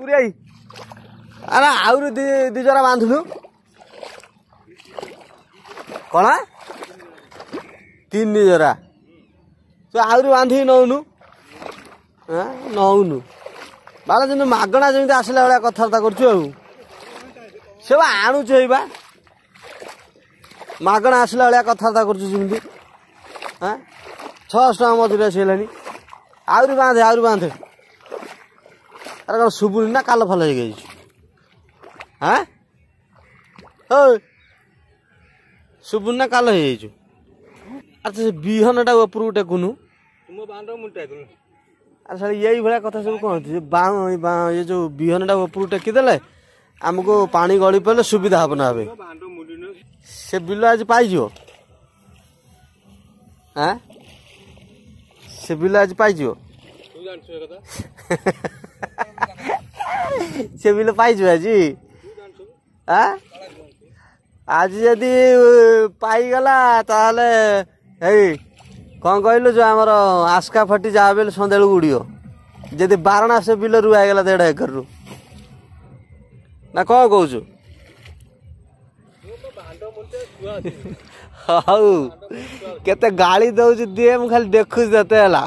पुरी आई अरे आउरी दी जरा बांधलु कौन 3 जरा तू आउरी बांधी नौनु नौनु बाला जमी मगणा जमी आसला भाया कथबार्ता करछु से आणुछु बा मगणा आसला भाया कथबार्ता करछु जमी 600 टका मजुरी आसगलानी आउरी बांधे अरे कौन शुभुनी ना काल फल हो गई हाँ शुभुनी ना काल हो अच्छा से बिहन टा ऊपर टेकुनु अरे सारी यही भाया कथा सब कहते ये जो बिहन टा ऊपर टेकीदे आमको पानी गली पड़े सुविधा हम ना से बिल आज पाई हाँ से बिल आज पाई से बिल पाई आज हाँ आज जदि पाईगला ताले कौन कहलु जो आमर आस्का फटी जहाँ बेल सन्देल उड़ियो जदि बारणा से बिल रू आईगला 1.5 एकर रू ना कौन कौच हाउ केते गाड़ी दउछ दिए मु खाली देखुछ देते हला।